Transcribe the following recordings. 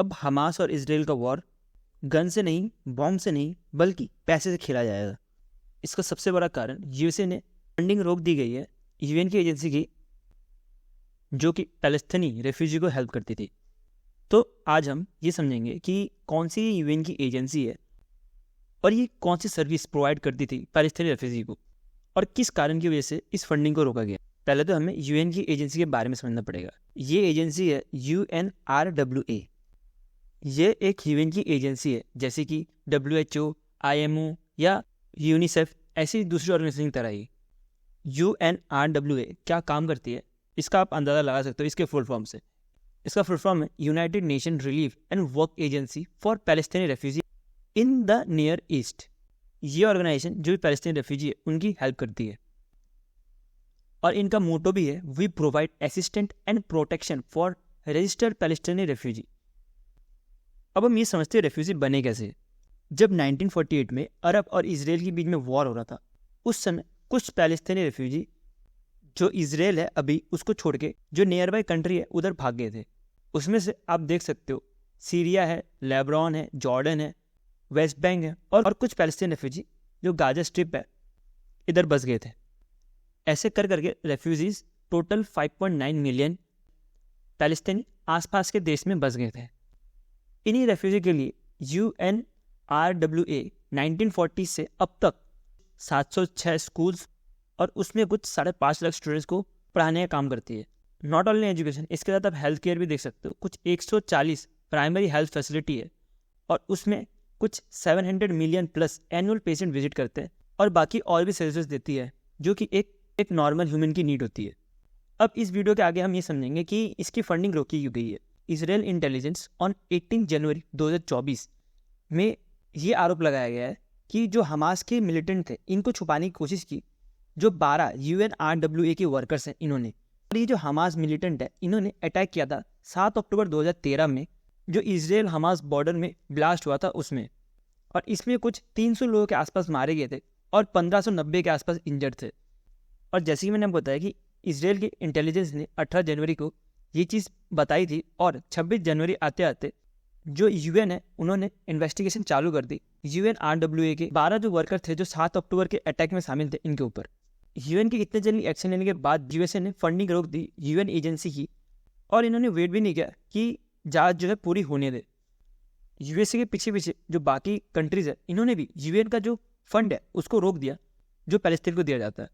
अब हमास और इसराइल का वॉर गन से नहीं, बॉम्ब से नहीं, बल्कि पैसे से खेला जाएगा। इसका सबसे बड़ा कारण यूएसए ने फंडिंग रोक दी गई है यूएन की एजेंसी की, जो कि पैलेस्तीनी रेफ्यूजी को हेल्प करती थी। तो आज हम ये समझेंगे कि कौन सी यूएन की एजेंसी है और ये कौन सी सर्विस प्रोवाइड करती थी पैलेस्तीनी रेफ्यूजी को, और किस कारण की वजह से इस फंडिंग को रोका गया। पहले तो हमें यूएन की एजेंसी के बारे में समझना पड़ेगा। ये एजेंसी है UNRWA। ये एक यूएन की एजेंसी है, जैसे कि WHO, IMO या यूनिसेफ, ऐसी दूसरी ऑर्गेनाइजेशन की तरह ही। UNRWA क्या काम करती है, इसका आप अंदाज़ा लगा सकते हो इसके फुल फॉर्म से। इसका फुल फॉर्म है United Nation Relief and Work Agency for Palestine refugee in the Near East. ये ऑर्गेनाइजेशन जो भी पैलेस्टीनी रेफ्यूजी है उनकी हेल्प करती है, और इनका मोटो भी है we provide assistant and protection for registered Palestine refugee. अब हम ये समझते हैं रेफ्यूजी बने कैसे। जब 1948 में अरब और इसराइल के बीच में वॉर हो रहा था, उस समय कुछ पैलेस्तीनी रेफ्यूजी जो इसराइल है अभी उसको छोड़ के जो नियर बाई कंट्री है उधर भाग गए थे। उसमें से आप देख सकते हो सीरिया है, लेबनान है, जॉर्डन है, वेस्ट बैंक है, और कुछ पैलेस्टीनी रेफ्यूजी जो गाजा स्ट्रिप है इधर बस गए थे। ऐसे कर करके रेफ्यूजीज टोटल 5.9 मिलियन पैलेस्तीनी आसपास के देश में बस गए थे। इन्हीं रेफ्यूजी के लिए UNRWA 1940 से अब तक 706 स्कूल्स और उसमें कुछ 5.5 लाख स्टूडेंट्स को पढ़ाने का काम करती है। नॉट ओनली एजुकेशन, इसके साथ आप हेल्थ केयर भी देख सकते हो। कुछ 140 प्राइमरी हेल्थ फैसिलिटी है, और उसमें कुछ 700 million plus annual patient visit करते हैं, और बाकी और भी सर्विसेज देती है जो कि एक नॉर्मल ह्यूमन की नीड होती है। अब इस वीडियो के आगे हम ये समझेंगे कि इसकी फंडिंग रोकी क्यों गई है। इसराइल इंटेलिजेंस ऑन 18 जनवरी 2024 में ये आरोप लगाया गया है कि जो हमास के मिलिटेंट थे इनको छुपाने की कोशिश की, जो 12 UNRWA के वर्कर्स हैं इन्होंने। और ये जो हमास मिलिटेंट है इन्होंने अटैक किया था 7 अक्टूबर 2013 में, जो इसराइल हमास बॉर्डर में ब्लास्ट हुआ था उसमें, और इसमें कुछ 300 लोगों के आसपास मारे गए थे और 1590 के आसपास इंजर्ड थे। और जैसे कि मैंने बताया कि इसराइल के इंटेलिजेंस ने 18 जनवरी को ये चीज़ बताई थी, और 26 जनवरी आते आते जो UN है उन्होंने इन्वेस्टिगेशन चालू कर दी। UNRWA के 12 जो वर्कर थे जो 7 अक्टूबर के अटैक में शामिल थे इनके ऊपर। UN के इतने जल्दी एक्शन लेने के बाद USA ने फंडिंग रोक दी UN एजेंसी की, और इन्होंने वेट भी नहीं किया कि जांच जो है पूरी होने दे। USA के पीछे पीछे जो बाकी कंट्रीज है इन्होंने भी UN का जो फंड है उसको रोक दिया जो पैलेस्टीन को दिया जाता है,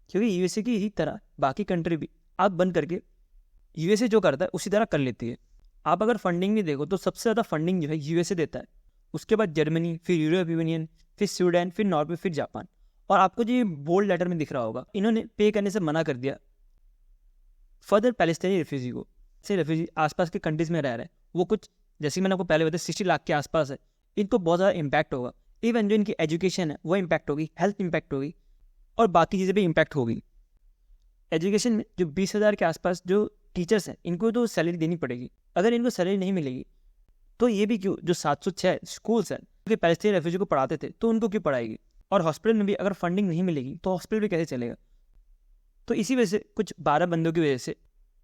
क्योंकि USA की ही तरह बाकी कंट्री भी आँख बंद करके USA जो करता है उसी तरह कर लेती है। आप अगर फंडिंग भी देखो तो सबसे ज़्यादा फंडिंग जो है USA देता है, उसके बाद जर्मनी, फिर यूरोपियन यूनियन, फिर स्वीडन, फिर नॉर्वे, फिर जापान। और आपको जो ये बोल्ड लेटर में दिख रहा होगा, इन्होंने पे करने से मना कर दिया फर्दर पैलेस्टीनी रेफ्यूजी को। से रेफ्यूजी आसपास के कंट्रीज में रह रहे हैं, वो कुछ जैसे मैंने आपको पहले बताया 60 लाख के आसपास है, इनको बहुत ज़्यादा इम्पैक्ट होगा। इवन जो इनकी एजुकेशन है वो इम्पैक्ट होगी, हेल्थ इम्पैक्ट होगी, और बाकी चीज़ें भी इम्पैक्ट होगी। एजुकेशन में जो 20,000 के आसपास जो टीचर्स हैं इनको तो सैलरी देनी पड़ेगी। अगर इनको सैलरी नहीं मिलेगी तो ये भी क्यों, जो 706 स्कूल्स हैं जो पैलेस्टीनी रेफ्यूजी को पढ़ाते थे तो उनको क्यों पढ़ाएगी। और हॉस्पिटल में भी अगर फंडिंग नहीं मिलेगी तो हॉस्पिटल भी कैसे चलेगा। तो इसी वजह से कुछ 12 बंदों की वजह से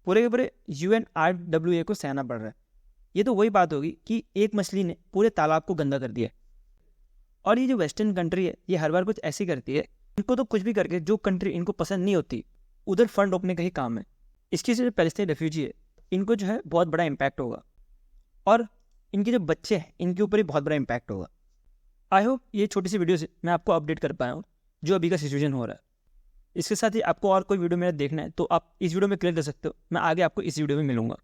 पूरे के पूरे UNRWA को सहना पड़ रहा है। ये तो वही बात होगी कि एक मछली ने पूरे तालाब को गंदा कर दिया। और ये जो वेस्टर्न कंट्री है ये हर बार कुछ ऐसी करती है, इनको तो कुछ भी करके जो कंट्री इनको पसंद नहीं होती उधर फंड रोकने का ही काम है। इसकी से जो पैलेस्टीनी रेफ्यूजी है इनको जो है बहुत बड़ा इम्पैक्ट होगा, और इनके जो बच्चे हैं इनके ऊपर ही बहुत बड़ा इम्पैक्ट होगा। आई होप ये छोटी सी वीडियो से मैं आपको अपडेट कर पाया हूँ जो अभी का सिचुएशन हो रहा है। इसके साथ ही आपको और कोई वीडियो मेरा देखना है तो आप इस वीडियो में क्लिक कर सकते हो। मैं आगे आपको इस वीडियो में मिलूंगा।